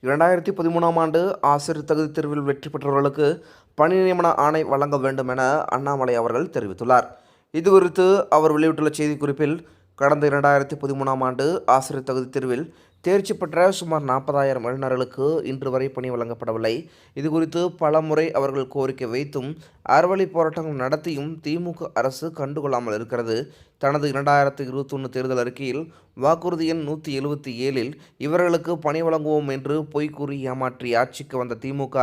2013ஆம் ஆண்டு ஆசிரியர் தகுதித் தேர்வில் வெற்றி பெற்றவர்களுக்கு பணி நியமன ஆணை வழங்க வேண்டும் என அண்ணாமலை அவர்கள் தெரிவித்துள்ளார். இதுகுறித்து அவர் வெளியிட்டுள்ள செய்திக்குறிப்பில், கடந்த 2013ஆம் ஆண்டு ஆசிரியர் தகுதித் தேர்வில் தேர்ச்சி பெற்ற சுமார் 40,000 இளைஞர்களுக்கு இன்று வரை பணி வழங்கப்படவில்லை. இதுகுறித்து பல முறை அவர்கள் கோரிக்கை வைத்தும் அறவழி போராட்டங்கள் நடத்தியும் திமுக அரசு கண்டுகொள்ளாமல் இருக்கிறது. தனது 2021 தேர்தல் அறிக்கையில் வாக்குறுதி எண் 177இல் இவர்களுக்கு பணி வழங்குவோம் என்று பொய் கூறி ஏமாற்றி ஆட்சிக்கு வந்த திமுக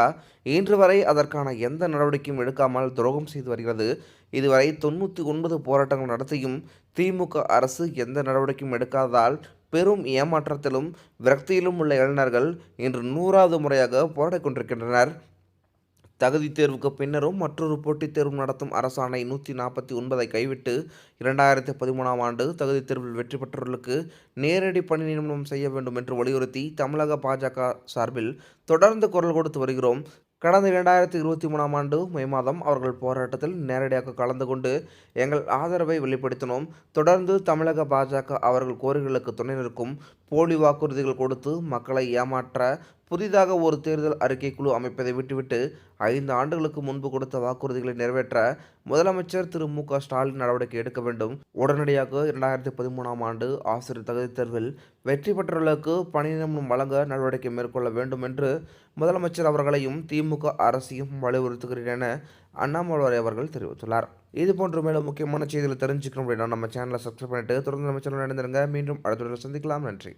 இன்று வரை அதற்கான எந்த நடவடிக்கையும் எடுக்காமல் துரோகம் செய்து வருகிறது. இதுவரை 99 போராட்டங்கள் நடத்தியும் திமுக அரசு எந்த நடவடிக்கையும் எடுக்காததால் பெரும் ஏமாற்றத்திலும் விரக்தியிலும் உள்ள இளைஞர்கள் இன்று 100வது முறையாக போராடிக் கொண்டிருக்கின்றனர். தகுதித் தேர்வுக்கு பின்னரும் மற்றொரு போட்டித் தேர்வு நடத்தும் அரசாணை 149ஐ கைவிட்டு 2013ஆம் ஆண்டு தகுதித் தேர்வில் வெற்றி பெற்றவர்களுக்கு நேரடி பணி நியமனம் செய்ய வேண்டும் என்று வலியுறுத்தி தமிழக பாஜக சார்பில் தொடர்ந்து குரல் கொடுத்து வருகிறோம். கடந்த 2023ஆம் ஆண்டு மே மாதம் அவர்கள் போராட்டத்தில் நேரடியாக கலந்து கொண்டு எங்கள் ஆதரவை வெளிப்படுத்தினோம். தொடர்ந்து தமிழக பாஜக அவர்கள் கோரிக்கைகளுக்கு துணை நிற்கும். போலி வாக்குறுதிகள் கொடுத்து மக்களை ஏமாற்ற புதிதாக ஒரு தேர்தல் அறிக்கை குழு அமைப்பதை விட்டுவிட்டு 5 ஆண்டுகளுக்கு முன்பு கொடுத்த வாக்குறுதிகளை நிறைவேற்ற முதலமைச்சர் திரு மு.க. ஸ்டாலின் நடவடிக்கை எடுக்க வேண்டும். உடனடியாக 2013ஆம் ஆண்டு ஆசிரியர் தகுதித் தேர்வில் வெற்றி பெற்றவர்களுக்கு பணி நியமனம் வழங்க நடவடிக்கை மேற்கொள்ள வேண்டும் என்று முதலமைச்சர் அவர்களையும் திமுக அரசையும் வலியுறுத்துகிறேன் என அண்ணாமலை அவர்கள் தெரிவித்துள்ளார். இதுபோன்ற மேலும் முக்கியமான செய்திகளை தெரிஞ்சுக்கணும் அப்படின்னா நம்ம சேனலை சப்ஸ்கிரைப் பண்ணிட்டு தொடர்ந்து நம்ம சேனல் இணைந்திருங்க. மீண்டும் அடுத்த வீடியோவில் சந்திக்கலாம். நன்றி.